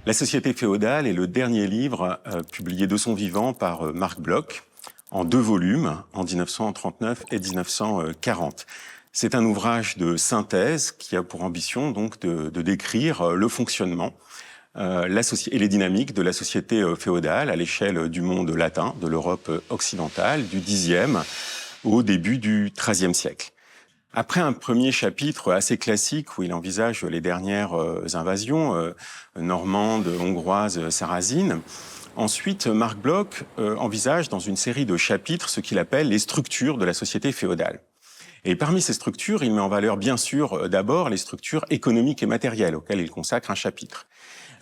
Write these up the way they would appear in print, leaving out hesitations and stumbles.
La société féodale est le dernier livre publié de son vivant par Marc Bloch en 2 volumes, en 1939 et 1940. C'est un ouvrage de synthèse qui a pour ambition donc de décrire le fonctionnement et les dynamiques de la société féodale à l'échelle du monde latin, de l'Europe occidentale, du Xe au début du XIIIe siècle. Après un premier chapitre assez classique où il envisage les dernières invasions normandes, hongroises, sarrasines, ensuite Marc Bloch envisage dans une série de chapitres ce qu'il appelle les structures de la société féodale. Et parmi ces structures, il met en valeur bien sûr d'abord les structures économiques et matérielles auxquelles il consacre un chapitre.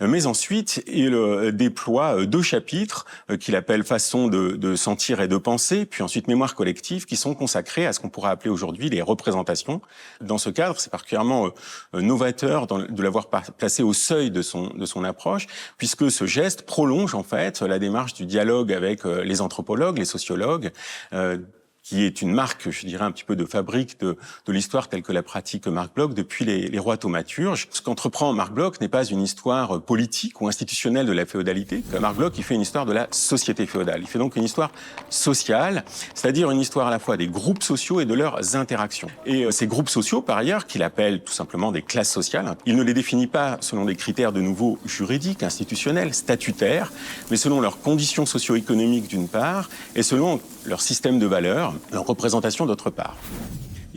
Mais ensuite, il déploie 2 chapitres qu'il appelle façon de sentir et de penser, puis ensuite mémoire collective, qui sont consacrés à ce qu'on pourrait appeler aujourd'hui les représentations. Dans ce cadre, c'est particulièrement novateur de l'avoir placé au seuil de son approche, puisque ce geste prolonge en fait la démarche du dialogue avec les anthropologues, les sociologues, qui est une marque, je dirais, un petit peu de fabrique de l'histoire telle que la pratique Marc Bloch depuis les rois thaumaturges. Ce qu'entreprend Marc Bloch n'est pas une histoire politique ou institutionnelle de la féodalité. Marc Bloch, il fait une histoire de la société féodale. Il fait donc une histoire sociale, c'est-à-dire une histoire à la fois des groupes sociaux et de leurs interactions. Et ces groupes sociaux, par ailleurs, qu'il appelle tout simplement des classes sociales, il ne les définit pas selon des critères de nouveau juridiques, institutionnels, statutaires, mais selon leurs conditions socio-économiques d'une part et selon leur système de valeurs, leur représentation d'autre part.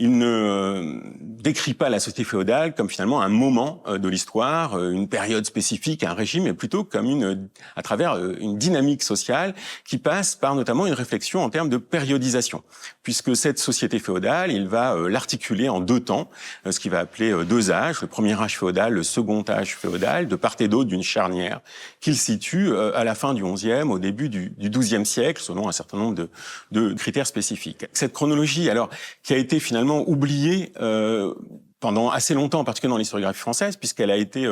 Il ne décrit pas la société féodale comme finalement un moment de l'histoire, une période spécifique, un régime, mais plutôt comme à travers une dynamique sociale qui passe par notamment une réflexion en termes de périodisation. Puisque cette société féodale, il va l'articuler en 2 temps, ce qu'il va appeler 2 âges, le premier âge féodal, le second âge féodal, de part et d'autre d'une charnière qu'il situe à la fin du XIe, au début du XIIe siècle, selon un certain nombre de critères spécifiques. Cette chronologie, alors, qui a été finalement oubliée pendant assez longtemps, en particulier dans l'historiographie française, puisqu'elle a été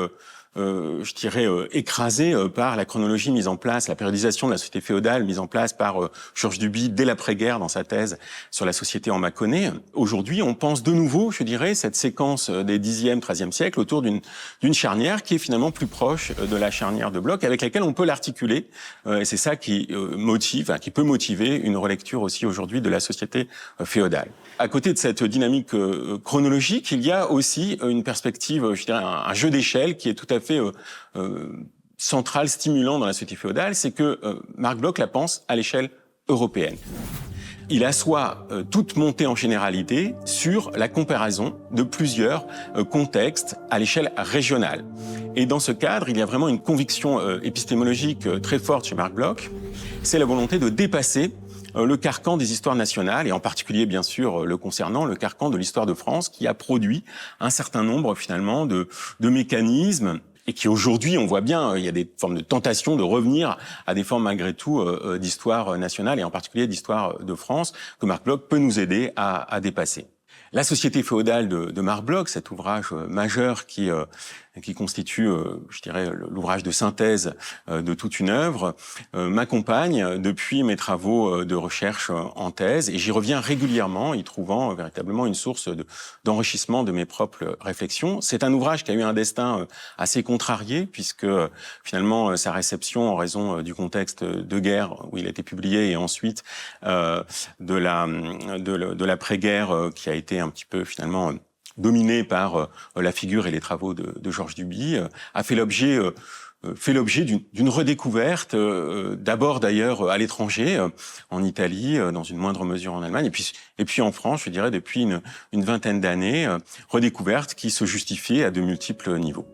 je dirais, écrasée par la chronologie mise en place, la périodisation de la société féodale mise en place par Georges Duby dès l'après-guerre dans sa thèse sur la société en Mâconnais. Aujourd'hui, on pense de nouveau, je dirais, cette séquence des Xe, XIIIe siècle autour d'une charnière qui est finalement plus proche de la charnière de Bloch, avec laquelle on peut l'articuler. Et c'est ça qui qui peut motiver une relecture aussi aujourd'hui de la société féodale. À côté de cette dynamique chronologique, il y a aussi une perspective, je dirais, un jeu d'échelle qui est tout à fait central, stimulant dans la société féodale, c'est que Marc Bloch la pense à l'échelle européenne. Il assoit toute montée en généralité sur la comparaison de plusieurs contextes à l'échelle régionale. Et dans ce cadre, il y a vraiment une conviction épistémologique très forte chez Marc Bloch, c'est la volonté de dépasser le carcan des histoires nationales, et en particulier, bien sûr, le concernant, le carcan de l'histoire de France, qui a produit un certain nombre, finalement, de mécanismes, et qui, aujourd'hui, on voit bien, il y a des formes de tentation de revenir à des formes, malgré tout, d'histoire nationale, et en particulier d'histoire de France, que Marc Bloch peut nous aider à dépasser. La société féodale de Marc Bloch, cet ouvrage majeur qui constitue, je dirais, l'ouvrage de synthèse de toute une œuvre, m'accompagne depuis mes travaux de recherche en thèse, et j'y reviens régulièrement, y trouvant véritablement une source d'enrichissement de mes propres réflexions. C'est un ouvrage qui a eu un destin assez contrarié, puisque finalement sa réception, en raison du contexte de guerre où il a été publié, et ensuite de l'après-guerre qui a été un petit peu finalement dominé par la figure et les travaux de Georges Duby, a fait l'objet d'une redécouverte, d'abord d'ailleurs à l'étranger, en Italie, dans une moindre mesure en Allemagne, et puis en France, je dirais depuis une vingtaine d'années, redécouverte qui se justifiait à de multiples niveaux.